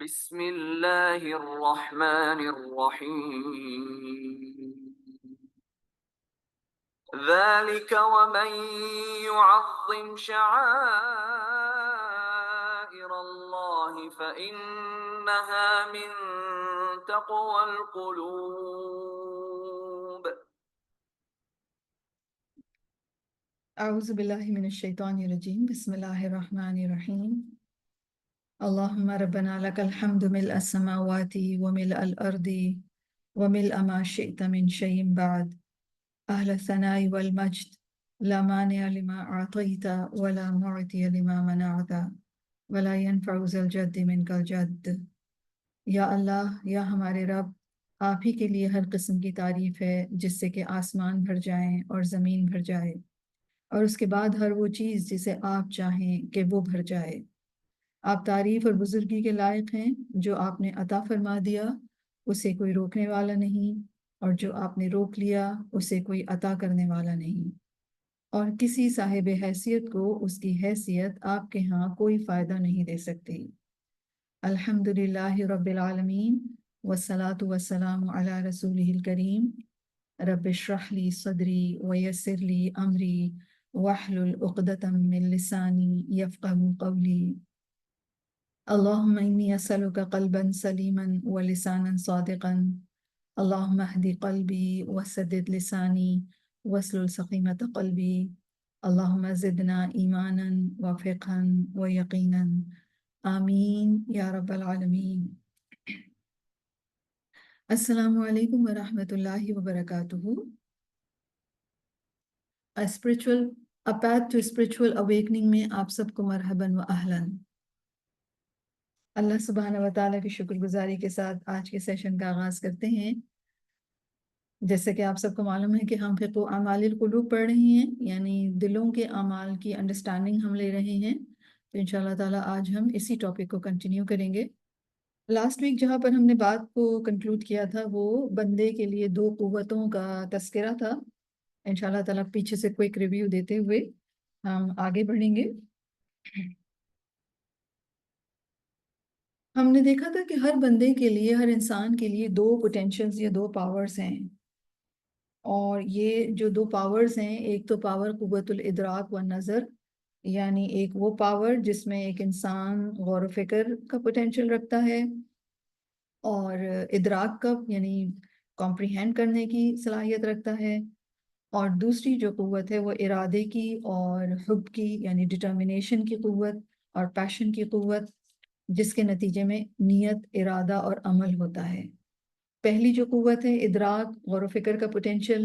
بسم اللہ الرحمن الرحیم ذالک ومن يعظم شعائر اللہ فإنها من تقوى القلوب. اعوذ باللہ من الشیطان الرجیم بسم اللہ الرحمن الرحیم اللہم ربنا لک الحمد ملء السماوات وملء الارض وملء ما شئت من شیء بعد اہل الثناء والمجد لا مانع لما اعطیت ولا معطی لما منعت ولا ينفع ذا الجد منک الجد۔ یا اللہ، یا ہمارے رب، آپ ہی کے لیے ہر قسم کی تعریف ہے جس سے کہ آسمان بھر جائیں اور زمین بھر جائے، اور اس کے بعد ہر وہ چیز جسے آپ چاہیں کہ وہ بھر جائے۔ آپ تعریف اور بزرگی کے لائق ہیں۔ جو آپ نے عطا فرما دیا اسے کوئی روکنے والا نہیں، اور جو آپ نے روک لیا اسے کوئی عطا کرنے والا نہیں، اور کسی صاحب حیثیت کو اس کی حیثیت آپ کے ہاں کوئی فائدہ نہیں دے سکتی۔ الحمدللہ رب العالمین والصلاة والسلام علی رسولہ الکریم۔ رب اشرح لی صدری ویسر لی امری واحلل عقدۃ من لسانی یفقہوا قولی۔ اللہم انی اسألک قلبا سلیما ولسانا صادقا، اللہم اہد قلبی وسدد لسانی واسلل سقیمۃ قلبی، اللہم زدنا ایمانا وفقہا ویقینا، آمین یا رب العالمین۔ السلام علیکم ورحمۃ اللہ وبرکاتہ۔ A path to spiritual awakening میں آپ سب کو مرحباً و اہلاً۔ اللہ سبحانہ و تعالیٰ کی شکر گزاری کے ساتھ آج کے سیشن کا آغاز کرتے ہیں۔ جیسے کہ آپ سب کو معلوم ہے کہ ہم فقہ اعمال القلوب پڑھ رہے ہیں، یعنی دلوں کے اعمال کی انڈرسٹینڈنگ ہم لے رہے ہیں۔ تو انشاءاللہ تعالیٰ آج ہم اسی ٹاپک کو کنٹینیو کریں گے۔ لاسٹ ویک جہاں پر ہم نے بات کو کنکلوڈ کیا تھا وہ بندے کے لیے دو قوتوں کا تذکرہ تھا۔ انشاءاللہ تعالیٰ پیچھے سے کوئک ریویو دیتے ہوئے ہم آگے بڑھیں گے۔ ہم نے دیکھا تھا کہ ہر بندے کے لیے، ہر انسان کے لیے دو پوٹینشلز یا دو پاورز ہیں، اور یہ جو دو پاورز ہیں، ایک تو پاور قوت الادراک و نظر، یعنی ایک وہ پاور جس میں ایک انسان غور و فکر کا پوٹینشل رکھتا ہے، اور ادراک کا یعنی کمپریہینڈ کرنے کی صلاحیت رکھتا ہے، اور دوسری جو قوت ہے وہ ارادے کی اور حب کی یعنی ڈٹرمنیشن کی قوت اور پیشن کی قوت، جس کے نتیجے میں نیت، ارادہ اور عمل ہوتا ہے۔ پہلی جو قوت ہے ادراک، غور و فکر کا پوٹینشل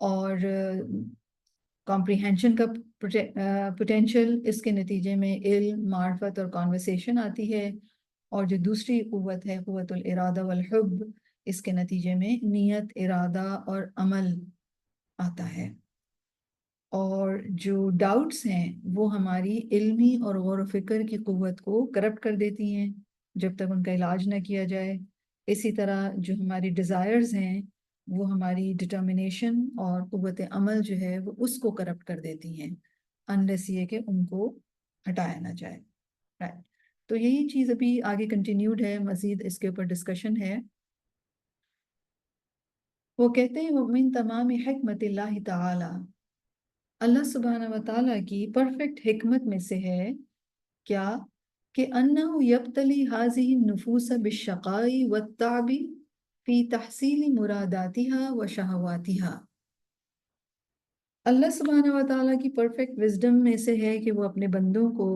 اور کمپریہنشن کا پوٹینشل، اس کے نتیجے میں علم، معرفت اور کانورسیشن آتی ہے، اور جو دوسری قوت ہے قوت الارادہ والحب، اس کے نتیجے میں نیت، ارادہ اور عمل آتا ہے۔ اور جو ڈاؤٹس ہیں وہ ہماری علمی اور غور و فکر کی قوت کو کرپٹ کر دیتی ہیں جب تک ان کا علاج نہ کیا جائے۔ اسی طرح جو ہماری ڈیزائرز ہیں وہ ہماری ڈٹرمنیشن اور قوت عمل جو ہے وہ اس کو کرپٹ کر دیتی ہیں، انلیس یہ کہ ان کو ہٹایا نہ جائے۔ رائٹ، تو یہی چیز ابھی آگے کنٹینیوڈ ہے، مزید اس کے اوپر ڈسکشن ہے۔ وہ کہتے ہیں وَمِن تمام حکمت اللہ تعالی، اللہ سبحانہ و تعالیٰ کی پرفیکٹ حکمت میں سے ہے کیا کہ انہو یبتلی ہذہ النفوس بالشقاء والتعب فی تحصیل مراداتها و شہواتها۔ اللہ سبحانہ و تعالیٰ کی پرفیکٹ وزڈم میں سے ہے کہ وہ اپنے بندوں کو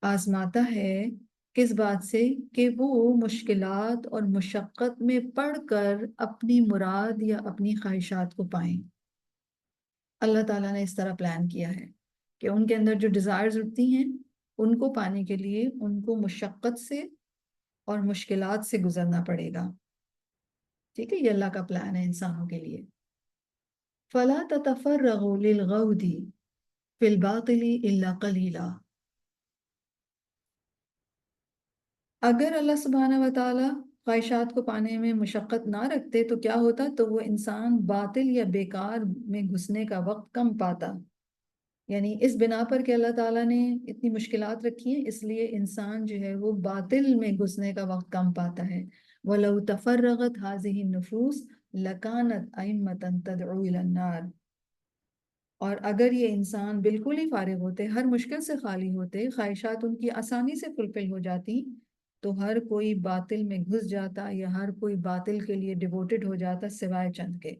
آزماتا ہے، کس بات سے کہ وہ مشکلات اور مشقت میں پڑھ کر اپنی مراد یا اپنی خواہشات کو پائیں۔ اللہ تعالیٰ نے اس طرح پلان کیا ہے کہ ان کے اندر جو ڈیزائرز اٹھتی ہیں ان کو پانے کے لیے ان کو مشقت سے اور مشکلات سے گزرنا پڑے گا۔ ٹھیک ہے، یہ اللہ کا پلان ہے انسانوں کے لیے۔ فَلَا تَتَفَرَّغُوا لِلْغَوْدِ فِي الْبَاطِلِ إِلَّا قَلِيلًا۔ اگر اللہ سبحانہ و تعالیٰ خواہشات کو پانے میں مشقت نہ رکھتے تو کیا ہوتا؟ تو وہ انسان باطل یا بیکار میں گھسنے کا وقت کم پاتا۔ یعنی اس بنا پر کہ اللہ تعالیٰ نے اتنی مشکلات رکھی ہیں، اس لیے انسان جو ہے وہ باطل میں گھسنے کا وقت کم پاتا ہے۔ وَلَوْ تَفَرَّغَتْ هَذِهِ النُّفُوسُ لَكَانَتْ أَئِمَّةً تَدْعُو إِلَى النَّارِ، اور اگر یہ انسان بالکل ہی فارغ ہوتے، ہر مشکل سے خالی ہوتے، خواہشات ان کی آسانی سے فلفل ہو جاتی، تو ہر کوئی باطل میں گھس جاتا یا ہر کوئی باطل کے لیے ڈیووٹڈ ہو جاتا سوائے چند کے۔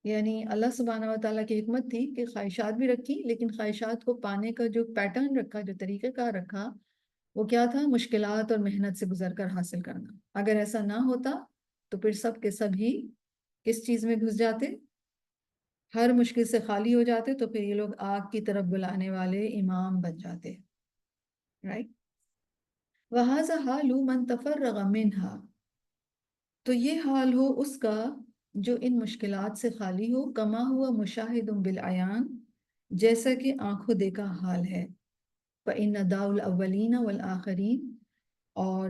یعنی اللہ سبحانہ و تعالیٰ کی حکمت تھی کہ خواہشات بھی رکھی، لیکن خواہشات کو پانے کا جو پیٹرن رکھا، جو طریقہ کار رکھا، وہ کیا تھا؟ مشکلات اور محنت سے گزر کر حاصل کرنا۔ اگر ایسا نہ ہوتا تو پھر سب کے سب ہی کس چیز میں گھس جاتے؟ ہر مشکل سے خالی ہو جاتے، تو پھر یہ لوگ آگ کی طرف بلانے والے امام بن جاتے، رائٹ؟ وَهَذَا حَالُ مَنْ تَفَرَّغَ مِنْهَا، تو یہ حال ہو اس کا جو ان مشکلات سے خالی ہو، کما ہوا مشاہد بالعیان، جیسا کہ آنکھوں دیکھا حال ہے۔ فَإِنَّ دَاءُ الْأَوَّلِينَ وَالْآخِرِينَ، اور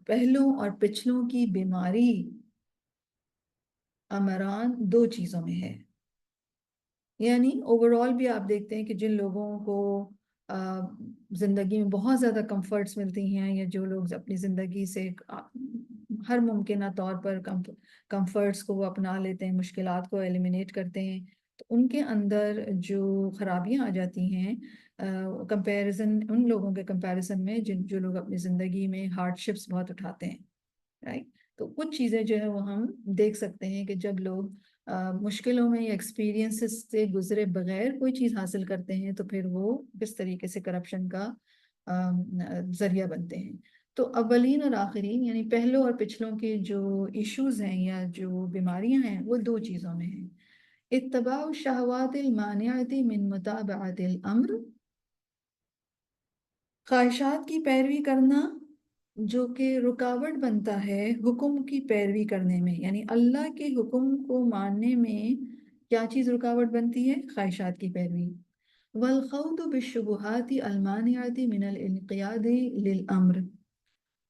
پہلوں اور پچھلوں کی بیماری امران دو چیزوں میں ہے۔ یعنی اوورال بھی آپ دیکھتے ہیں کہ جن لوگوں کو زندگی میں بہت زیادہ کمفرٹس ملتی ہیں، یا جو لوگ اپنی زندگی سے ہر ممکنہ طور پر کمفرٹس کو وہ اپنا لیتے ہیں، مشکلات کو ایلیمینیٹ کرتے ہیں، تو ان کے اندر جو خرابیاں آ جاتی ہیں کمپیریزن ان لوگوں کے کمپیریزن میں جو لوگ اپنی زندگی میں ہارڈ شپس بہت اٹھاتے ہیں، رائٹ؟ تو کچھ چیزیں جو ہے وہ ہم دیکھ سکتے ہیں کہ جب لوگ مشکلوں میں یا ایکسپیرینسز سے گزرے بغیر کوئی چیز حاصل کرتے ہیں، تو پھر وہ کس طریقے سے کرپشن کا ذریعہ بنتے ہیں۔ تو اولین اور آخرین، یعنی پہلوں اور پچھلوں کے جو ایشوز ہیں یا جو بیماریاں ہیں، وہ دو چیزوں میں ہیں۔ اتباع الشہوات المانعۃ من متابعۃ الامر، خواہشات کی پیروی کرنا جو کہ رکاوٹ بنتا ہے حکم کی پیروی کرنے میں، یعنی اللہ کے حکم کو ماننے میں کیا چیز رکاوٹ بنتی ہے؟ خواہشات کی پیروی۔ والخوض بالشبہات المانعۃ من الانقیاد للامر،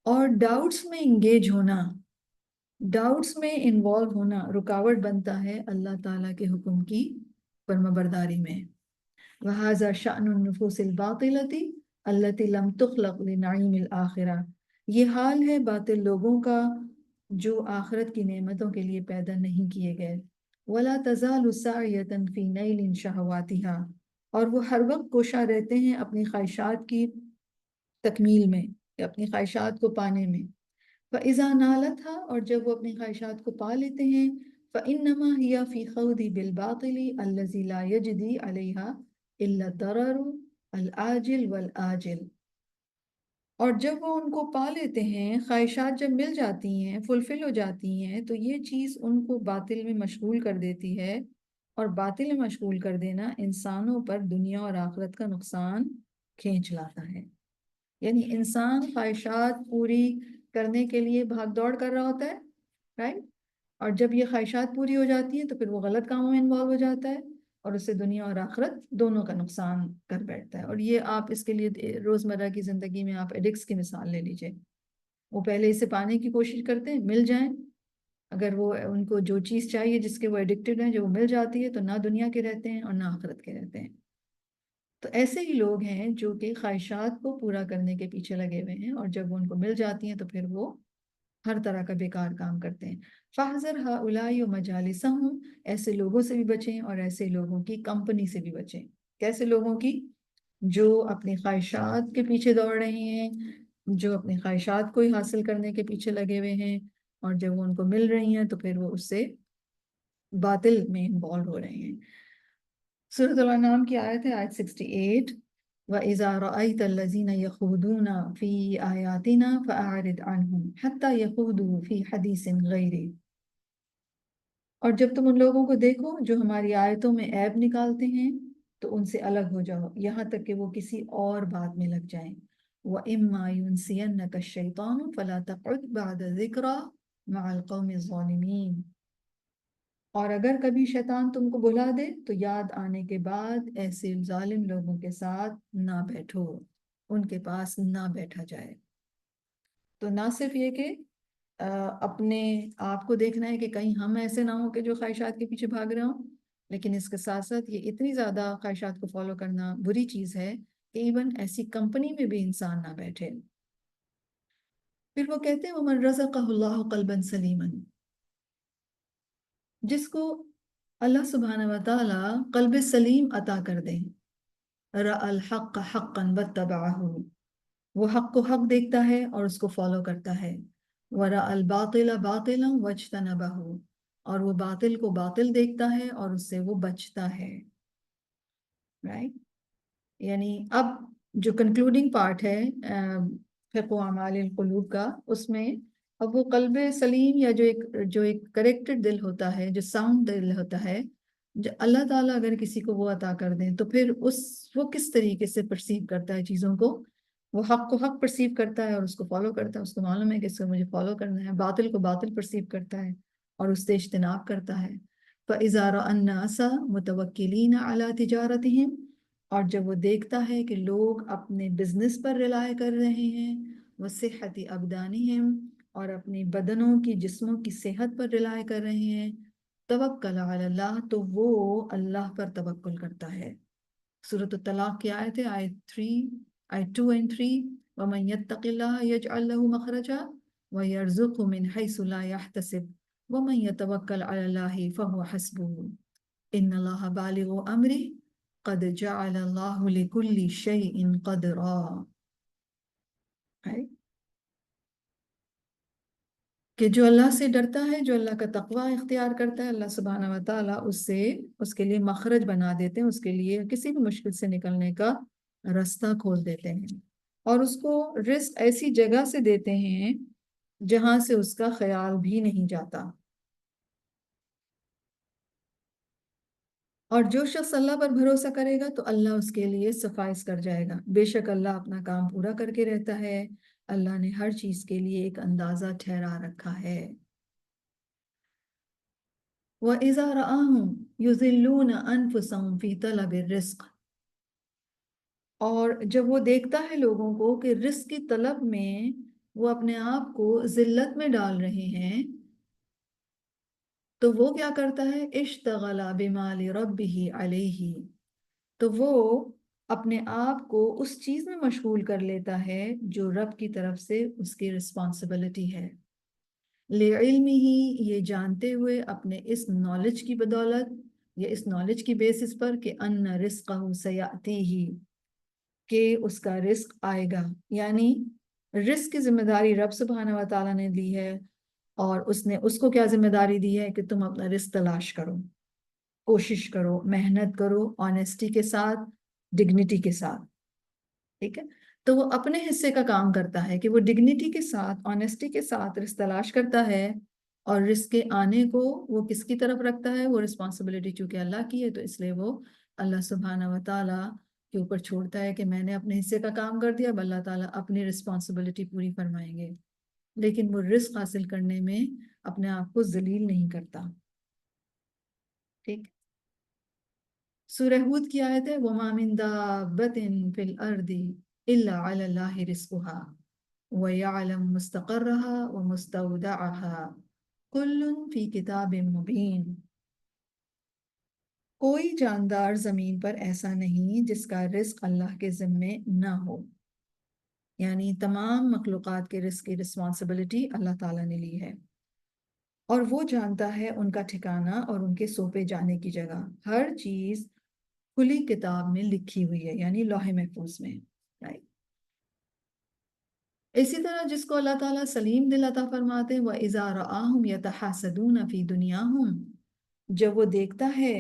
اور ڈاؤٹس میں انگیج ہونا، ڈاؤٹس میں انوالو ہونا رکاوٹ بنتا ہے اللہ تعالیٰ کے حکم کی فرمانبرداری میں۔ وَهَذَا شَأْنُ النُّفُوسِ الْبَاطِلَةِ الَّتِي لَمْ تُخْلَقْ لِنَعِيمِ الْآخِرَةِ، یہ حال ہے باطل لوگوں کا جو آخرت کی نعمتوں کے لیے پیدا نہیں کیے گئے۔ وَلَا تَزَالُ سَاعِيَةً فِي نَيْلٍ شَهَوَاتِهَا، اور وہ ہر وقت کوشاں رہتے ہیں اپنی خواہشات کی تکمیل میں، یا اپنی خواہشات کو پانے میں۔ فَإِذَا نَالَتْهَا، اور جب وہ اپنی خواہشات کو پا لیتے ہیں، فَإِنَّمَا هِيَ فِي خَوْضِ بِالْبَاطِلِ الَّذِي لَا يَجْدِي عَلَيْهَا إِلَّا الضَّرَرُ الْعَاجِلُ وَالْآجِلُ، اور جب وہ ان کو پا لیتے ہیں، خواہشات جب مل جاتی ہیں، فلفل ہو جاتی ہیں، تو یہ چیز ان کو باطل میں مشغول کر دیتی ہے، اور باطل میں مشغول کر دینا انسانوں پر دنیا اور آخرت کا نقصان کھینچ لاتا ہے۔ یعنی انسان خواہشات پوری کرنے کے لیے بھاگ دوڑ کر رہا ہوتا ہے، رائٹ؟ اور جب یہ خواہشات پوری ہو جاتی ہیں تو پھر وہ غلط کاموں میں انوالو ہو جاتا ہے، اور اسے دنیا اور آخرت دونوں کا نقصان کر بیٹھتا ہے۔ اور یہ آپ اس کے لیے روزمرہ کی زندگی میں آپ ایڈکٹس کی مثال لے لیجئے، وہ پہلے اسے پانے کی کوشش کرتے ہیں، مل جائیں، اگر وہ ان کو جو چیز چاہیے جس کے وہ ایڈکٹڈ ہیں، جو وہ مل جاتی ہے، تو نہ دنیا کے رہتے ہیں اور نہ آخرت کے رہتے ہیں۔ تو ایسے ہی لوگ ہیں جو کہ خواہشات کو پورا کرنے کے پیچھے لگے ہوئے ہیں، اور جب وہ ان کو مل جاتی ہیں تو پھر وہ ہر طرح کا بیکار کام کرتے ہیں۔ فَاحْذَرْ هَؤُلَاءِ وَمَجَالِسَهُمْ، ایسے لوگوں سے بھی بچیں اور ایسے لوگوں کی کمپنی سے بھی بچیں۔ کیسے لوگوں کی؟ جو اپنی خواہشات کے پیچھے دوڑ رہے ہیں، جو اپنی خواہشات کو ہی حاصل کرنے کے پیچھے لگے ہوئے ہیں، اور جب وہ ان کو مل رہی ہیں تو پھر وہ اس سے باطل میں انوالو ہو رہے ہیں۔ سورۃ الانعام کی آیت ہے، آیت 68، وَإِذَا رَأَيْتَ الَّذِينَ يَخُوضُونَ فِي آيَاتِنَا فَأَعْرِضْ عَنْهُمْ حَتَّى يَخُوضُوا فِي حَدِيثٍ غَيْرِهِ، اور جب تم ان لوگوں کو دیکھو جو ہماری آیتوں میں عیب نکالتے ہیں تو ان سے الگ ہو جاؤ، یہاں تک کہ وہ کسی اور بات میں لگ جائیں۔ وَإِمَّا يُنْسِيَنَّكَ الشَّيْطَانُ فَلَا تَقْعُدْ بَعْدَ الذِّكْرَىٰ مَعَ الْقَوْمِ الظَّالِمِينَ، اور اگر کبھی شیطان تم کو بھلا دے تو یاد آنے کے بعد ایسے ظالم لوگوں کے ساتھ نہ بیٹھو، ان کے پاس نہ بیٹھا جائے۔ تو نہ صرف یہ کہ اپنے آپ کو دیکھنا ہے کہ کہیں ہم ایسے نہ ہوں کہ جو خواہشات کے پیچھے بھاگ رہے ہوں، لیکن اس کے ساتھ ساتھ یہ اتنی زیادہ خواہشات کو فالو کرنا بری چیز ہے کہ ایون ایسی کمپنی میں بھی انسان نہ بیٹھے۔ پھر وہ کہتے ہیں وَمَنْ رَزَقَهُ اللَّهُ قَلْبًا سَلِيمًا، جس کو اللہ سبحانہ و تعالی قلب سلیم عطا کر دیں، رَأَى الْحَقَّ حَقًّا وَاتَّبَعَهُ، وہ حق کو حق دیکھتا ہے اور اس کو فالو کرتا ہے، وَرَأَى الْبَاطِلَ بَاطِلًا وَاجْتَنَبَهُ، اور وہ باطل کو باطل دیکھتا ہے اور اس سے وہ بچتا ہے۔ رائٹ، یعنی اب جو کنکلوڈنگ پارٹ ہے فقہ و اعمال القلوب کا، اس میں اب وہ قلب سلیم یا جو ایک کریکٹڈ دل ہوتا ہے، جو ساؤنڈ دل ہوتا ہے، جو اللہ تعالیٰ اگر کسی کو وہ عطا کر دیں تو پھر وہ کس طریقے سے پرسیو کرتا ہے چیزوں کو، وہ حق کو حق پرسیو کرتا ہے اور اس کو فالو کرتا ہے، اس کو معلوم ہے کہ اس کو مجھے فالو کرنا ہے، باطل کو باطل پرسیو کرتا ہے اور اس سے اجتناب کرتا ہے۔ فَإِذَا رَأَى النَّاسَ مُتَوَكِّلِينَ عَلَى تِجَارَتِهِمْ، اور جب وہ دیکھتا ہے کہ لوگ اپنے بزنس پر ریلائے کر رہے ہیں، وَصِحَّةِ أَبْدَانِهِمْ، اور اپنے بدنوں کی جسموں کی صحت پر ریلائے کر رہے ہیں، توکل علی اللہ، تو وہ اللہ پر توکل کرتا ہے۔ سورۃ الطلاق کی آیت ہے، آیت 2 and 3، وَمَن يَتَّقِ اللَّهَ يَجْعَلْ لَهُ مَخْرَجًا وَيَرْزُقْهُ مِنْ حَيْثُ لَا يَحْتَسِبُ وَمَن يَتَوَكَّلْ عَلَى اللَّهِ فَهُوَ حَسْبُهُ إِنَّ اللَّهَ بَالِغُ أَمْرِهِ قَدْ جَعَلَ اللَّهُ لِكُلِّ شَيْءٍ قَدْرًا، کہ جو اللہ سے ڈرتا ہے، جو اللہ کا تقوی اختیار کرتا ہے، اللہ سبحانہ و تعالیٰ اس کے لیے مخرج بنا دیتے ہیں، اس کے لیے کسی بھی مشکل سے نکلنے کا راستہ کھول دیتے ہیں، اور اس کو رزق ایسی جگہ سے دیتے ہیں جہاں سے اس کا خیال بھی نہیں جاتا۔ اور جو شخص اللہ پر بھروسہ کرے گا تو اللہ اس کے لیے سفائس کر جائے گا، بے شک اللہ اپنا کام پورا کر کے رہتا ہے، اللہ نے ہر چیز کے لیے ایک اندازہ ٹھہرا رکھا ہے۔ وَإِذَا رَآهُمْ يُذِلُّونَ أَنفُسَهُمْ فِي طَلَبِ الرِّزْقِ، اور جب وہ دیکھتا ہے لوگوں کو کہ رزق کی طلب میں وہ اپنے آپ کو ذلت میں ڈال رہے ہیں، تو وہ کیا کرتا ہے، اشتغل بمال ربہ علیہ، تو وہ اپنے آپ کو اس چیز میں مشغول کر لیتا ہے جو رب کی طرف سے اس کی رسپانسبلٹی ہے، لعلمہ، یہ جانتے ہوئے اپنے اس نالج کی بدولت یا اس نالج کی بیسس پر کہ ان رزقہ سیاتیہ، کہ اس کا رزق آئے گا، یعنی رزق کی ذمہ داری رب سبحانہ و تعالیٰ نے دی ہے، اور اس نے اس کو کیا ذمہ داری دی ہے کہ تم اپنا رزق تلاش کرو، کوشش کرو، محنت کرو، آنیسٹی کے ساتھ، ڈگنیٹی کے ساتھ، ٹھیک ہے؟ تو وہ اپنے حصے کا کام کرتا ہے کہ وہ ڈگنیٹی کے ساتھ، آنیسٹی کے ساتھ رزق تلاش کرتا ہے، اور رزق کے آنے کو وہ کس کی طرف رکھتا ہے، وہ رسپانسبلٹی چونکہ اللہ کی ہے تو اس لیے وہ اللہ سبحانہ و تعالیٰ کے اوپر چھوڑتا ہے کہ میں نے اپنے حصے کا کام کر دیا، اب اللہ تعالیٰ اپنی رسپانسبلٹی پوری فرمائیں گے، لیکن وہ رزق حاصل کرنے میں اپنے آپ کو ذلیل نہیں کرتا، ٹھیک؟ سورہ ہود کی آیت ہے، وَمَا مِن دَابَّةٍ فِي الْأَرْضِ إِلَّا عَلَى اللَّهِ رِزْقُهَا وَيَعْلَمُ مُسْتَقَرَّهَا وَمُسْتَوْدَعَهَا كُلٌّ فِي كِتَابٍ مُبِينٍ، کوئی جاندار زمین پر ایسا نہیں جس کا رزق اللہ کے ذمے نہ ہو، یعنی تمام مخلوقات کے رزق کی رسپانسبلٹی اللہ تعالیٰ نے لی ہے، اور وہ جانتا ہے ان کا ٹھکانہ اور ان کے سونپے جانے کی جگہ، ہر چیز کھلی کتاب میں لکھی ہوئی ہے، یعنی لوح محفوظ میں، right؟ اسی طرح جس کو اللہ تعالیٰ سلیم دل عطا فرماتے ہیں، وَإِذَا رَآهُمْ يَتَحَاسَدُونَ فِي دُنْيَاهُمْ، جب وہ دیکھتا ہے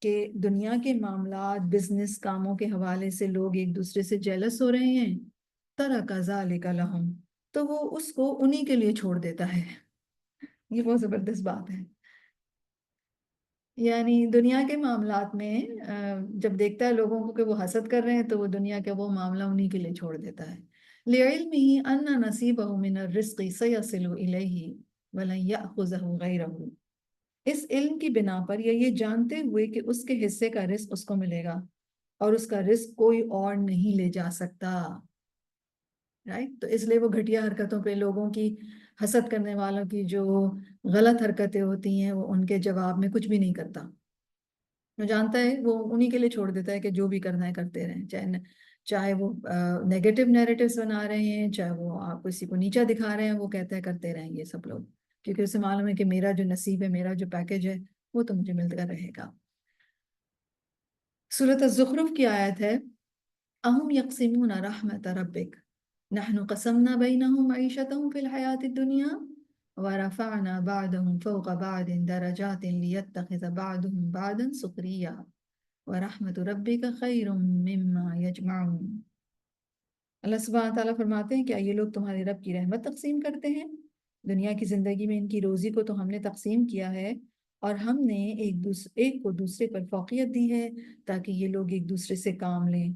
کہ دنیا کے معاملات، بزنس کاموں کے حوالے سے لوگ ایک دوسرے سے جیلس ہو رہے ہیں، تَرَكَ ذَلِكَ لَهُمْ، تو وہ اس کو انہی کے لیے چھوڑ دیتا ہے۔ یہ بہت زبردست بات ہے، یعنی دنیا کے معاملات میں جب دیکھتا ہے لوگوں کو کہ وہ حسد کر رہے ہیں تو وہ دنیا کے وہ معاملہ انہی کے لیے چھوڑ دیتا ہے، لِعِلْمِهِ أَنَّ نَصِيبَهُ مِنَ الرِّزْقِ سَيَصِلُ إِلَيْهِ وَلَنْ يَأْخُذَهُ غَيْرَهُ، اس علم کی بنا پر یا یہ جانتے ہوئے کہ اس کے حصے کا رزق اس کو ملے گا اور اس کا رزق کوئی اور نہیں لے جا سکتا، رائٹ؟ تو اس لیے وہ گھٹیا حرکتوں پہ، لوگوں کی حسد کرنے والوں کی جو غلط حرکتیں ہوتی ہیں، وہ ان کے جواب میں کچھ بھی نہیں کرتا، وہ جانتا ہے، وہ انہی کے لیے چھوڑ دیتا ہے کہ جو بھی کرنا ہے کرتے رہیں، چاہے وہ نیگیٹو نیریٹیوز بنا رہے ہیں، چاہے وہ آپ کسی کو نیچا دکھا رہے ہیں، وہ کہتا ہے کرتے رہیں یہ سب لوگ، کیونکہ اسے معلوم ہے کہ میرا جو نصیب ہے، میرا جو پیکج ہے، وہ تو مجھے ملتا رہے گا۔ سورۃ الزخرف کی آیت ہے، اہم یقسمون رحمت ربک نحن قسمنا بینہم معیشتہم فی الحیاۃ الدنیا ورفعنا بعضهم فوق بعض درجات لیتخذ بعضهم بعضا سخریا ورحمت ربک خیر مما یجمعون۔ اللہ سبحانہ تعالیٰ فرماتے ہیں کہ یہ لوگ تمہارے رب کی رحمت تقسیم کرتے ہیں، دنیا کی زندگی میں ان کی روزی کو تو ہم نے تقسیم کیا ہے، اور ہم نے ایک کو دوسرے پر فوقیت دی ہے تاکہ یہ لوگ ایک دوسرے سے کام لیں،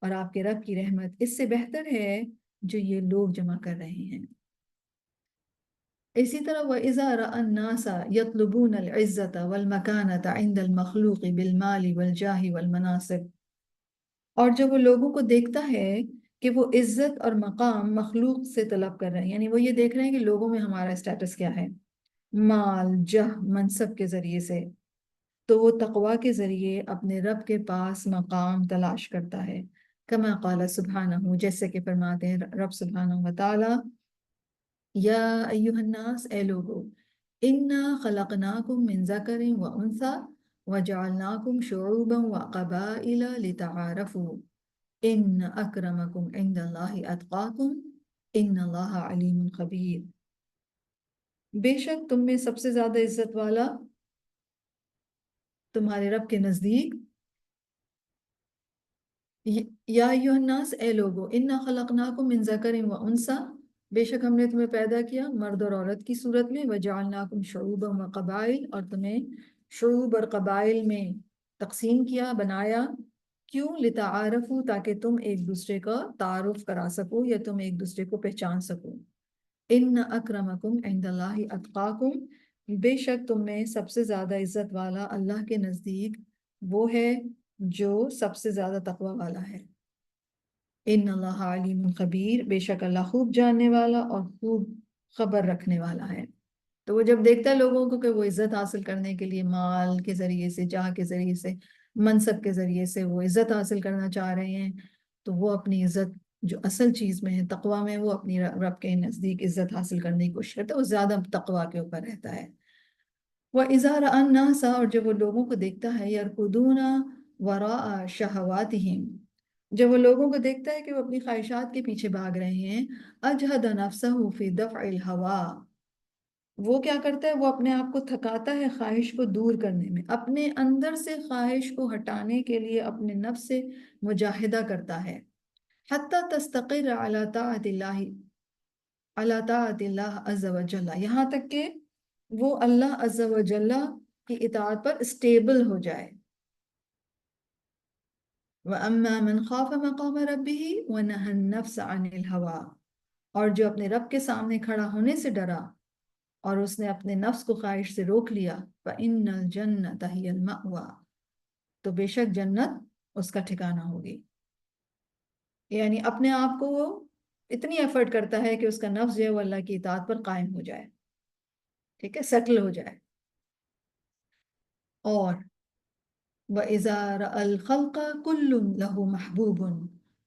اور آپ کے رب کی رحمت اس سے بہتر ہے جو یہ لوگ جمع کر رہے ہیں۔ اسی طرح وَإِذَا رَأَى النَّاسَ يَطْلُبُونَ الْعِزَّةَ وَالْمَكَانَةَ عِنْدَ الْمَخْلُوقِ بِالْمَالِ وَالْجَاهِ وَالْمَنَاصِبِ، اور جب وہ لوگوں کو دیکھتا ہے کہ وہ عزت اور مقام مخلوق سے طلب کر رہے ہیں، یعنی وہ یہ دیکھ رہے ہیں کہ لوگوں میں ہمارا اسٹیٹس کیا ہے، مال، جہ، منصب کے ذریعے سے، تو وہ تقوی کے ذریعے اپنے رب کے پاس مقام تلاش کرتا ہے، کما قال سبحانہ، جیسے کہ فرماتے ہیں رب سبحانہ و تعالی، یا ایہا الناس، اے لوگو، انا خلقناکم من ذکر و انثی وجعلناکم شعوبا وقبائل لتعارفوا ان اکرمکم عند اللہ اتقاکم ان اللہ علیم خبیر۔ بے شک تم میں سب سے زیادہ عزت والا تمہارے رب کے نزدیک، یا ایھا الناس، اے لوگو، انا خلقناکم من ذکر و انثی، بے شک ہم نے تمہیں پیدا کیا مرد اور عورت کی صورت میں، وجعلناکم شعوبا و قبائل، اور تمہیں شعوب اور قبائل میں تقسیم کیا، بنایا، کیوں؟ لتعارفوا، تاکہ تم ایک دوسرے کا تعارف کرا سکو یا تم ایک دوسرے کو پہچان سکو۔ ان اکرمکم عند اللہ اتقاکم، بے شک تم میں سب سے زیادہ عزت والا اللہ کے نزدیک وہ ہے جو سب سے زیادہ تقوی والا ہے۔ ان اللہ علیم خبیر، بے شک اللہ خوب جاننے والا اور خوب خبر رکھنے والا ہے۔ تو وہ جب دیکھتا ہے لوگوں کو کہ وہ عزت حاصل کرنے کے لیے مال کے ذریعے سے، جاہ کے ذریعے سے، منصب کے ذریعے سے وہ عزت حاصل کرنا چاہ رہے ہیں، تو وہ اپنی عزت جو اصل چیز میں ہے، تقوی میں، وہ اپنی رب کے نزدیک عزت حاصل کرنے کی کوشش کرتا ہے، وہ زیادہ تقوی کے اوپر رہتا ہے۔ وَإِذَا رَأَى النَّاسَ، اور جب وہ لوگوں کو دیکھتا ہے، يَرْكُضُونَ وَرَاءَ شَهَوَاتِهِمْ، جب وہ لوگوں کو دیکھتا ہے کہ وہ اپنی خواہشات کے پیچھے بھاگ رہے ہیں، أَجْهَدَ نَفْسَهُ فِي دَفْعِ الْهَوَىٰ، وہ کیا کرتا ہے، وہ اپنے آپ کو تھکاتا ہے خواہش کو دور کرنے میں، اپنے اندر سے خواہش کو ہٹانے کے لیے اپنے نفس سے مجاہدہ کرتا ہے، حَتَّى تَسْتَقِرَّ عَلَى طَاعَةِ اللَّهِ، عَلَى طَاعَةِ اللَّهِ عَزَّ وَجَلَّ، یہاں تک کہ وہ اللہ عز و جل کی اطاعت پر اسٹیبل ہو جائے۔ وَأَمَّا مَنْ خَافَ مَقَامَ رَبِّهِ وَنَهَى النَّفْسَ عَنِ الْهَوَىٰ، اور جو اپنے رب کے سامنے کھڑا ہونے سے ڈرا اور اس نے اپنے نفس کو خواہش سے روک لیا، فَإِنَّ الْجَنَّةَ هِيَ الْمَأْوَىٰ، تو بے شک جنت اس کا ٹھکانہ ہوگی۔ یعنی اپنے آپ کو وہ اتنی ایفرٹ کرتا ہے کہ اس کا نفس جو ہے وہ اللہ کی اطاعت پر قائم ہو جائے، ٹھیک ہے، سیٹل ہو جائے۔ اور وَإِذَا رَأَى الْخَلْقَ كُلٌّ لَهُ مَحْبُوبٌ،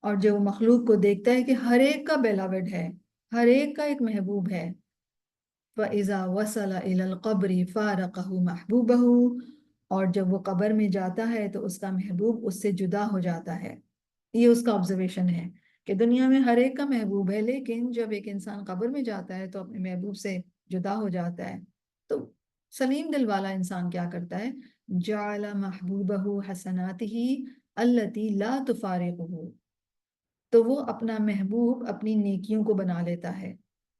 اور جب وہ مخلوق کو دیکھتا ہے کہ ہر ایک کا بیلاوڈ ہے، ہر ایک کا ایک محبوب ہے، فَإِذَا وَصَلَ إِلَى الْقَبْرِ فَارَقَهُ مَحْبُوبَهُ، اور جب وہ قبر میں جاتا ہے تو اس کا محبوب اس سے جدا ہو جاتا ہے۔ یہ اس کا آبزرویشن ہے کہ دنیا میں ہر ایک کا محبوب ہے، لیکن جب ایک انسان قبر میں جاتا ہے تو اپنے محبوب سے جدا ہو جاتا ہے۔ تو سلیم دل والا انسان کیا کرتا ہے، جعل محبوبہ حسناتہ التی لا تفارقہ، تو وہ اپنا محبوب اپنی نیکیوں کو بنا لیتا ہے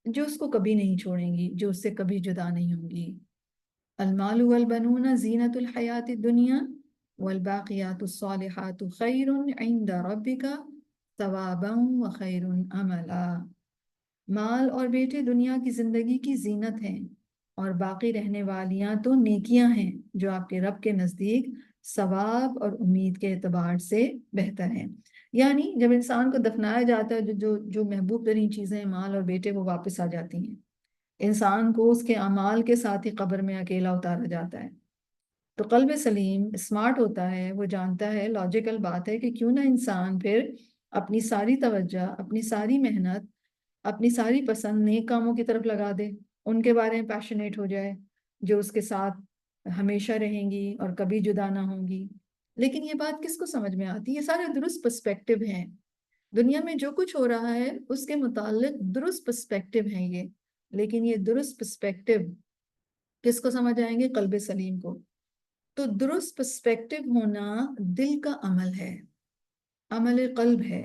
جو اس کو کبھی نہیں چھوڑیں گی، جو اس سے کبھی جدا نہیں ہوں گی۔ المال والبنون زینت الحیات الدنیا والباقیات الصالحات خیر عند ربک ثوابا وخیر عملا، مال اور بیٹے دنیا کی زندگی کی زینت ہیں، اور باقی رہنے والیاں تو نیکیاں ہیں جو آپ کے رب کے نزدیک ثواب اور امید کے اعتبار سے بہتر ہیں۔ یعنی جب انسان کو دفنایا جاتا ہے، جو محبوب ترین چیزیں ہیں، مال اور بیٹے، وہ واپس آ جاتی ہیں، انسان کو اس کے اعمال کے ساتھ ہی قبر میں اکیلا اتارا جاتا ہے۔ تو قلب سلیم اسمارٹ ہوتا ہے، وہ جانتا ہے، لاجیکل بات ہے کہ کیوں نہ انسان پھر اپنی ساری توجہ، اپنی ساری محنت، اپنی ساری پسند نیک کاموں کی طرف لگا دے، ان کے بارے میں پیشنیٹ ہو جائے، جو اس کے ساتھ ہمیشہ رہیں گی اور کبھی جدا نہ ہوں گی۔ لیکن یہ بات کس کو سمجھ میں آتی ہے؟ یہ سارے درست پرسپیکٹو ہیں، دنیا میں جو کچھ ہو رہا ہے اس کے متعلق درست پرسپیکٹو ہیں یہ، لیکن یہ درست پرسپیکٹو کس کو سمجھ آئیں گے؟ قلب سلیم کو۔ تو درست پرسپیکٹو ہونا دل کا عمل ہے، عمل قلب ہے،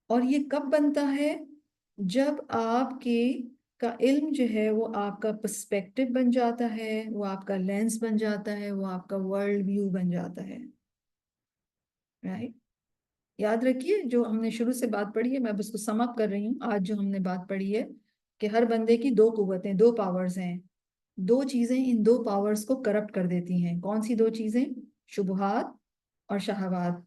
اور یہ کب بنتا ہے؟ جب آپ کا علم جو ہے وہ آپ کا پرسپیکٹو بن جاتا ہے، وہ آپ کا لینس بن جاتا ہے، وہ آپ کا ورلڈ ویو بن جاتا ہے، رائٹ؟ یاد رکھیے جو ہم نے شروع سے بات پڑھی ہے، میں بس کو سم اپ کر رہی ہوں، آج جو ہم نے بات پڑھی ہے کہ ہر بندے کی دو قوتیں، دو پاورز ہیں، دو چیزیں ان دو پاورز کو کرپٹ کر دیتی ہیں۔ کون سی دو چیزیں؟ شبہات اور شہوات۔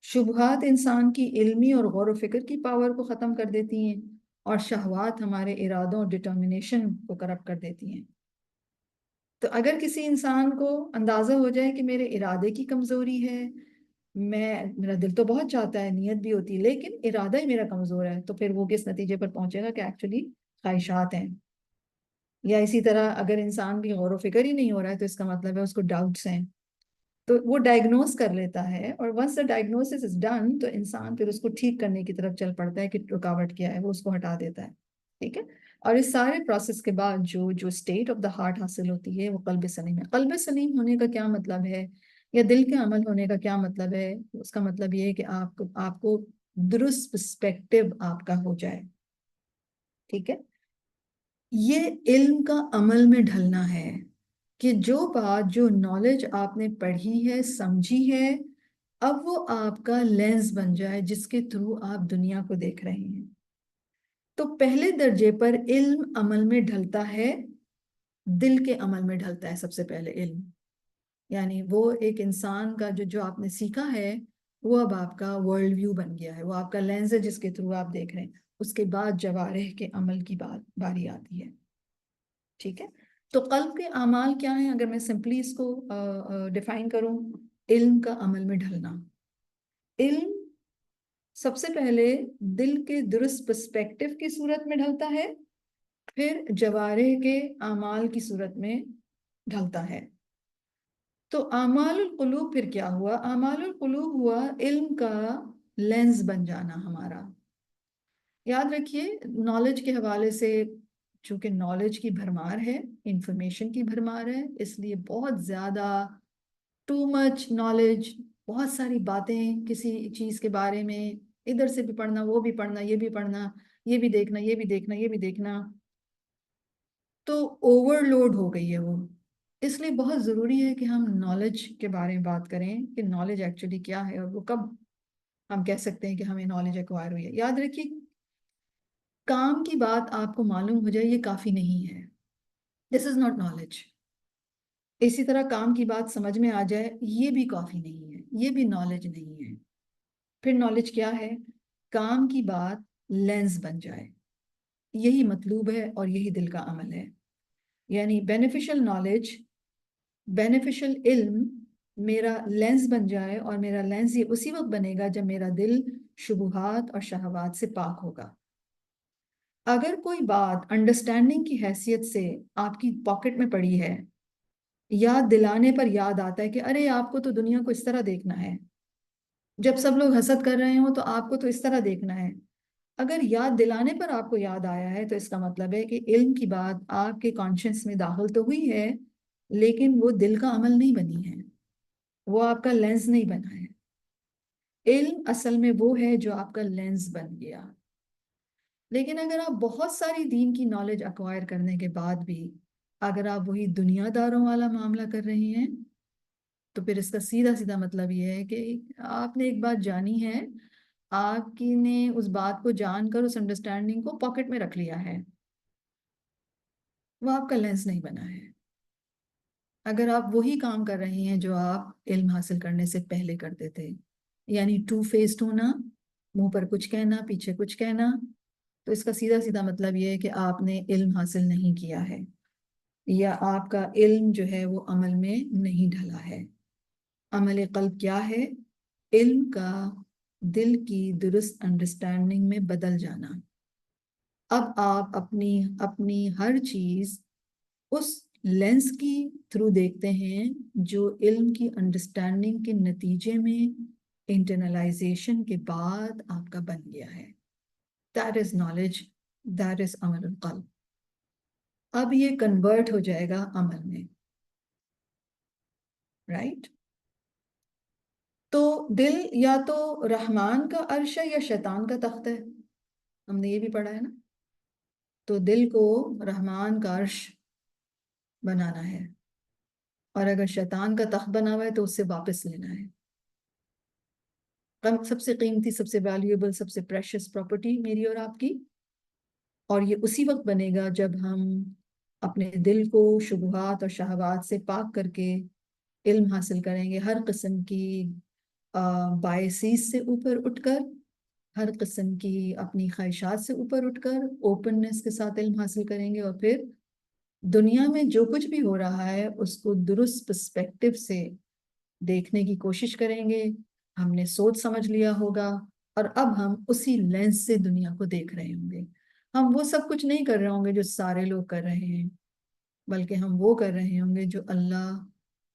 شبہات انسان کی علمی اور غور و فکر کی پاور کو ختم کر دیتی ہیں، اور شہوات ہمارے ارادوں اور ڈٹرمنیشن کو کرپٹ کر دیتی ہیں۔ تو اگر کسی انسان کو اندازہ ہو جائے کہ میرے ارادے کی کمزوری ہے، میرا دل تو بہت چاہتا ہے، نیت بھی ہوتی ہے، لیکن ارادہ ہی میرا کمزور ہے، تو پھر وہ کس نتیجے پر پہنچے گا کہ ایکچولی خواہشات ہیں۔ یا اسی طرح اگر انسان کی غور و فکر ہی نہیں ہو رہا ہے تو اس کا مطلب ہے اس کو ڈاؤٹس ہیں، تو وہ ڈائگنوز کر لیتا ہے، اور once the diagnosis is done تو انسان پھر اس کو ٹھیک کرنے کی طرف چل پڑتا ہے کہ رکاوٹ کیا ہے، وہ اس کو ہٹا دیتا ہے، ٹھیک ہے؟ اور اس سارے پروسیس کے بعد جو اسٹیٹ آف دا ہارٹ حاصل ہوتی ہے وہ قلب سلیم ہے۔ قلب سلیم ہونے کا کیا مطلب ہے، یا دل کے عمل ہونے کا کیا مطلب ہے؟ اس کا مطلب یہ ہے کہ آپ کو درست پرسپیکٹو آپ کا ہو جائے، ٹھیک ہے؟ یہ علم کا عمل میں ڈھلنا ہے کہ جو بات، جو نالج آپ نے پڑھی ہے، سمجھی ہے، اب وہ آپ کا لینس بن جائے جس کے تھرو آپ دنیا کو دیکھ رہے ہیں۔ تو پہلے درجے پر علم عمل میں ڈھلتا ہے، دل کے عمل میں ڈھلتا ہے سب سے پہلے علم، یعنی وہ ایک انسان کا جو آپ نے سیکھا ہے وہ اب آپ کا ورلڈ ویو بن گیا ہے، وہ آپ کا لینس ہے جس کے تھرو آپ دیکھ رہے ہیں۔ اس کے بعد جوارح کے عمل کی باری آتی ہے، ٹھیک ہے؟ تو قلب کے اعمال کیا ہیں؟ اگر میں سمپلی اس کو ڈیفائن کروں، علم کا عمل میں ڈھلنا۔ علم سب سے پہلے دل کے درست پرسپیکٹو کی صورت میں ڈھلتا ہے، پھر جوارح کے اعمال کی صورت میں ڈھلتا ہے۔ تو اعمال القلوب پھر کیا ہوا؟ اعمال القلوب ہوا علم کا لینس بن جانا ہمارا۔ یاد رکھیے نالج کے حوالے سے، چونکہ نالج کی بھرمار ہے، انفارمیشن کی بھرمار ہے، اس لیے بہت زیادہ ٹو مچ نالج، بہت ساری باتیں کسی چیز کے بارے میں، ادھر سے بھی پڑھنا، وہ بھی پڑھنا، یہ بھی پڑھنا، یہ بھی دیکھنا، یہ بھی دیکھنا، یہ بھی دیکھنا، تو اوور لوڈ ہو گئی ہے وہ۔ اس لیے بہت ضروری ہے کہ ہم نالج کے بارے میں بات کریں کہ نالج ایکچولی کیا ہے، اور وہ کب ہم کہہ سکتے ہیں کہ ہمیں نالج ایکوائر ہوئی ہے۔ یاد رکھیے کام کی بات آپ کو معلوم ہو جائے یہ کافی نہیں ہے، دس از ناٹ نالج۔ اسی طرح کام کی بات سمجھ میں آ جائے یہ بھی کافی نہیں ہے، یہ بھی نالج نہیں ہے۔ پھر نالج کیا ہے؟ کام کی بات لینس بن جائے، یہی مطلوب ہے اور یہی دل کا عمل ہے۔ یعنی بینیفیشل نالج، بینیفیشل علم میرا لینس بن جائے، اور میرا لینس یہ اسی وقت بنے گا جب میرا دل شبہات اور شہوات سے پاک ہوگا۔ اگر کوئی بات انڈرسٹینڈنگ کی حیثیت سے آپ کی پاکٹ میں پڑی ہے، یاد دلانے پر یاد آتا ہے کہ ارے آپ کو تو دنیا کو اس طرح دیکھنا ہے، جب سب لوگ حسد کر رہے ہوں تو آپ کو تو اس طرح دیکھنا ہے، اگر یاد دلانے پر آپ کو یاد آیا ہے تو اس کا مطلب ہے کہ علم کی بات آپ کے کانشنس میں داخل تو ہوئی ہے، لیکن وہ دل کا عمل نہیں بنی ہے، وہ آپ کا لینس نہیں بنا ہے۔ علم اصل میں وہ ہے جو آپ کا لینس بن گیا۔ لیکن اگر آپ بہت ساری دین کی نالج ایکوائر کرنے کے بعد بھی اگر آپ وہی دنیا داروں والا معاملہ کر رہے ہیں، تو پھر اس کا سیدھا سیدھا مطلب یہ ہے کہ آپ نے ایک بات جانی ہے، آپ کی نے اس بات کو جان کر اس انڈرسٹینڈنگ کو پاکٹ میں رکھ لیا ہے، وہ آپ کا لینس نہیں بنا ہے۔ اگر آپ وہی کام کر رہے ہیں جو آپ علم حاصل کرنے سے پہلے کرتے تھے، یعنی ٹو فیسڈ ہونا، منہ پر کچھ کہنا پیچھے کچھ کہنا، تو اس کا سیدھا سیدھا مطلب یہ ہے کہ آپ نے علم حاصل نہیں کیا ہے۔ یا آپ کا علم جو ہے وہ عمل میں نہیں ڈھلا ہے. عمل قلب کیا ہے؟ علم کا دل کی درست انڈرسٹینڈنگ میں بدل جانا. اب آپ اپنی ہر چیز اس لینس کی تھرو دیکھتے ہیں جو علم کی انڈرسٹینڈنگ کے نتیجے میں انٹرنلائزیشن کے بعد آپ کا بن گیا ہے. That is knowledge, that is عمل القلب. اب یہ کنورٹ ہو جائے گا عمل میں. رائٹ؟ تو دل یا تو رحمان کا عرش ہے یا شیطان کا تخت ہے. ہم نے یہ بھی پڑھا ہے نا. تو دل کو رحمان کا عرش بنانا ہے، اور اگر شیطان کا تخت بنا ہوا ہے تو اس سے واپس لینا ہے. سب سے قیمتی، سب سے ویلیویبل، سب سے پریشس پراپرٹی میری اور آپ کی. اور یہ اسی وقت بنے گا جب ہم اپنے دل کو شبہات اور شہوات سے پاک کر کے علم حاصل کریں گے، ہر قسم کی بائسیز سے اوپر اٹھ کر، ہر قسم کی اپنی خواہشات سے اوپر اٹھ کر اوپننس کے ساتھ علم حاصل کریں گے، اور پھر دنیا میں جو کچھ بھی ہو رہا ہے اس کو درست پرسپیکٹو سے دیکھنے کی کوشش کریں گے. ہم نے سوچ سمجھ لیا ہوگا، اور اب ہم اسی لینس سے دنیا کو دیکھ رہے ہوں گے. ہم وہ سب کچھ نہیں کر رہے ہوں گے جو سارے لوگ کر رہے ہیں، بلکہ ہم وہ کر رہے ہوں گے جو اللہ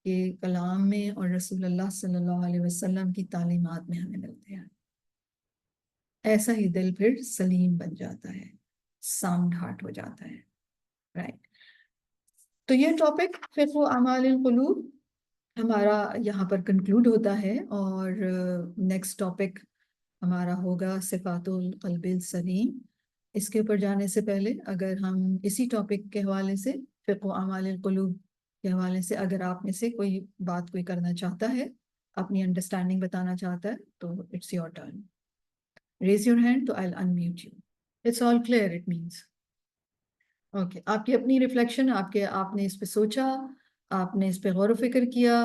کے کلام میں اور رسول اللہ صلی اللہ علیہ وسلم کی تعلیمات میں ہمیں ملتے ہیں. ایسا ہی دل پھر سلیم بن جاتا ہے، ساؤنڈ ہارٹ ہو جاتا ہے. رائٹ. تو یہ ٹاپک فقہ اعمال القلوب ہمارا یہاں پر کنکلوڈ ہوتا ہے، اور نیکسٹ ٹاپک ہمارا ہوگا صفات القلب السلیم. اس کے اوپر جانے سے پہلے اگر ہم اسی ٹاپک کے حوالے سے، فقہ اعمال القلوب کے حوالے سے، اگر آپ میں سے کوئی بات کوئی کرنا چاہتا ہے، اپنی انڈرسٹینڈنگ بتانا چاہتا ہے، تو it's your turn. Raise your hand تو I'll unmute you. It's all clear, it means. Okay. آپ کی اپنی ریفلیکشن، آپ نے اس پہ سوچا، آپ نے اس پہ غور و فکر کیا،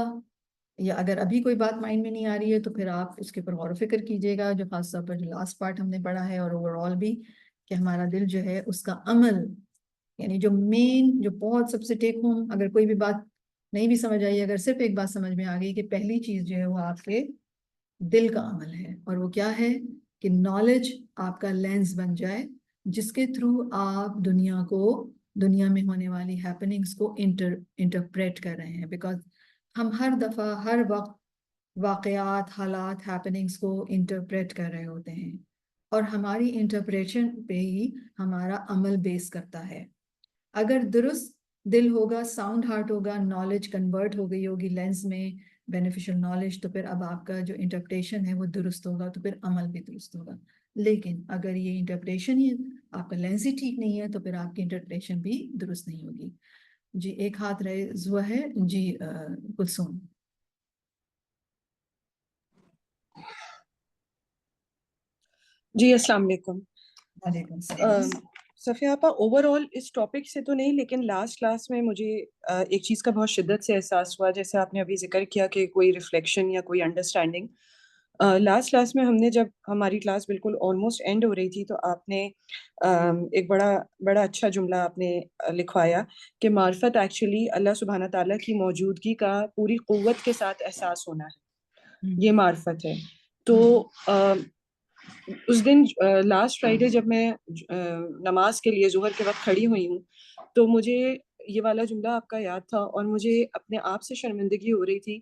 یا اگر ابھی کوئی بات مائنڈ میں نہیں آ رہی ہے تو پھر آپ اس کے اوپر غور و فکر کیجیے گا، جو خاص طور پر جو لاسٹ پارٹ ہم نے پڑھا ہے، اور اوور آل بھی کہ ہمارا دل جو ہے اس کا عمل، یعنی جو مین، جو بہت سب سے ٹیک ہوم، اگر کوئی بھی بات نہیں بھی سمجھ آئی، اگر صرف ایک بات سمجھ میں آ گئی کہ پہلی چیز جو ہے وہ آپ کے دل کا عمل ہے، اور وہ کیا ہے کہ نالج آپ کا لینس بن جائے جس کے تھرو آپ دنیا میں ہونے والی ہیپننگس کو انٹرپریٹ کر رہے ہیں. بیکاز ہم ہر دفعہ، ہر وقت واقعات، حالات، ہیپننگس کو انٹرپریٹ کر رہے ہوتے ہیں، اور ہماری انٹرپریشن پہ ہی ہمارا عمل بیس کرتا ہے. اگر درست دل ہوگا، ساؤنڈ ہارٹ ہوگا، نالج کنورٹ ہو گئی ہوگی لینس میں، بینیفیشل نالج، تو پھر اب آپ کا جو انٹرپریشن ہے وہ درست ہوگا، تو پھر عمل بھی درست ہوگا. لیکن اگر یہ انٹرپریشن ہی، آپ کا لینس ہی ٹھیک نہیں ہے، تو پھر آپ کی انٹرپریشن بھی درست نہیں ہوگی. جی ایک ہاتھ ریز ہوا ہے. جی کلثوم. جی السلام علیکم. وعلیکم السلام. صفیہ آپا، اوور آل اس ٹاپک سے تو نہیں، لیکن لاسٹ کلاس میں مجھے ایک چیز کا بہت شدت سے احساس ہوا، جیسے آپ نے ابھی ذکر کیا کہ کوئی ریفلیکشن یا کوئی انڈرسٹینڈنگ. لاسٹ کلاس میں ہم نے، جب ہماری کلاس بالکل آلموسٹ اینڈ ہو رہی تھی، تو آپ نے ایک بڑا اچھا جملہ آپ نے لکھوایا کہ معرفت ایکچولی اللہ سبحانہ تعالیٰ کی موجودگی کا پوری قوت کے ساتھ احساس ہونا ہے، یہ معرفت ہے. تو اس دن لاسٹ فرائیڈے جب میں نماز کے لیے ظہر کے وقت کھڑی ہوئی ہوں، تو مجھے یہ والا جملہ آپ کا یاد تھا، اور مجھے اپنے آپ سے شرمندگی ہو رہی تھی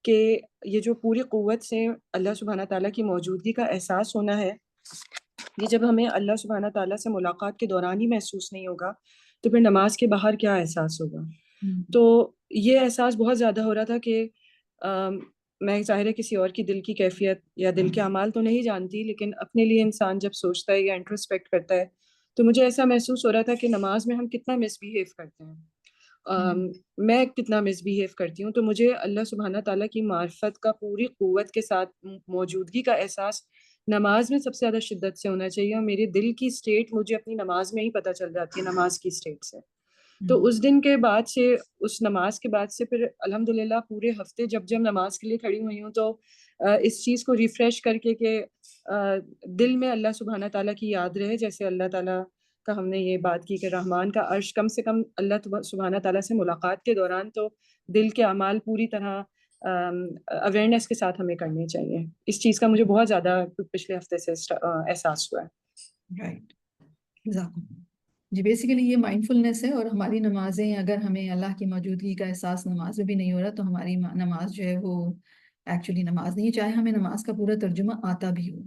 کہ یہ جو پوری قوت سے اللہ سبحانہ تعالیٰ کی موجودگی کا احساس ہونا ہے، یہ جب ہمیں اللہ سبحانہ تعالیٰ سے ملاقات کے دوران ہی محسوس نہیں ہوگا، تو پھر نماز کے باہر کیا احساس ہوگا. تو یہ احساس بہت زیادہ ہو رہا تھا کہ میں ظاہر ہے کسی اور کی دل کی کیفیت یا دل کے اعمال تو نہیں جانتی، لیکن اپنے لیے انسان جب سوچتا ہے یا انٹروسپیکٹ کرتا ہے، تو مجھے ایسا محسوس ہو رہا تھا کہ نماز میں ہم کتنا مس بیہیو کرتے ہیں، میں کتنا مس بیہیو کرتی ہوں. تو مجھے اللہ سبحانہ تعالیٰ کی معرفت کا پوری قوت کے ساتھ موجودگی کا احساس نماز میں سب سے زیادہ شدت سے ہونا چاہیے، اور میرے دل کی اسٹیٹ مجھے اپنی نماز میں ہی پتہ چل جاتی ہے، نماز کی اسٹیٹ سے. تو اس دن کے بعد سے، اس نماز کے بعد سے پھر الحمدللہ پورے ہفتے جب نماز کے لیے کھڑی ہوئی ہوں، تو اس چیز کو ریفریش کر کے کہ دل میں اللہ سبحانہ تعالیٰ کی یاد رہے، جیسے اللہ تعالیٰ کا ہم نے یہ بات کی کہ رحمان کا عرش کم سے کم اللہ سبحانہ تعالیٰ سے ملاقات کے دوران تو دل کے اعمال پوری طرح اویئرنیس کے ساتھ ہمیں کرنے چاہیے. اس چیز کا مجھے بہت زیادہ پچھلے ہفتے سے احساس ہوا ہے. رائٹ. جی بیسیکلی یہ مائنڈ فلنس ہے، اور ہماری نمازیں اگر ہمیں اللہ کی موجودگی کا احساس نماز میں بھی نہیں ہو رہا تو ہماری نماز جو ہے وہ ایکچولی نماز نہیں ہے، چاہے ہمیں نماز کا پورا ترجمہ آتا بھی ہو،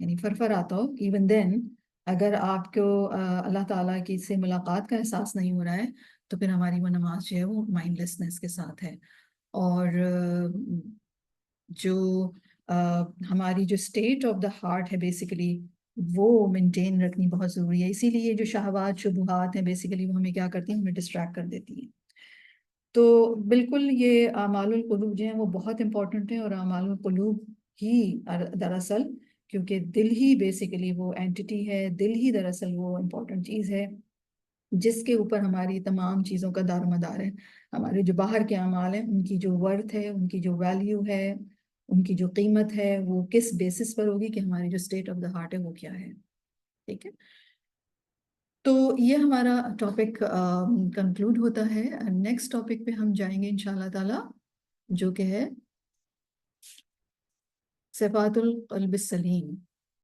یعنی فرفر آتا ہو، ایون دین اگر آپ کو اللہ تعالیٰ کی سے ملاقات کا احساس نہیں ہو رہا ہے تو پھر ہماری وہ نماز جو ہے وہ مائنڈ لیسنس کے ساتھ ہے. اور جو ہماری جو اسٹیٹ آف دا ہارٹ ہے بیسیکلی وہ مینٹین رکھنی بہت ضروری ہے. اسی لیے جو شہوات شبہات ہیں بیسیکلی وہ ہمیں کیا کرتی ہیں، ہمیں ڈسٹریکٹ کر دیتی ہیں. تو بالکل یہ اعمال القلوب جو ہیں وہ بہت امپورٹنٹ ہیں، اور اعمال القلوب ہی دراصل، کیونکہ دل ہی بیسیکلی وہ اینٹی ہے، دل ہی دراصل وہ امپورٹنٹ چیز ہے جس کے اوپر ہماری تمام چیزوں کا دار مدار ہے. ہمارے جو باہر کے اعمال ہیں ان کی جو ورتھ ہے، ان کی جو ویلیو ہے، ان کی جو قیمت ہے وہ کس بیسس پر ہوگی کہ ہماری جو اسٹیٹ آف دا ہارٹ ہے وہ کیا ہے. ٹھیک ہے، تو یہ ہمارا ٹاپک کنکلوڈ ہوتا ہے. نیکسٹ ٹاپک پہ ہم جائیں گے انشاءاللہ تعالی، جو کہ ہے صفات القلب السلیم.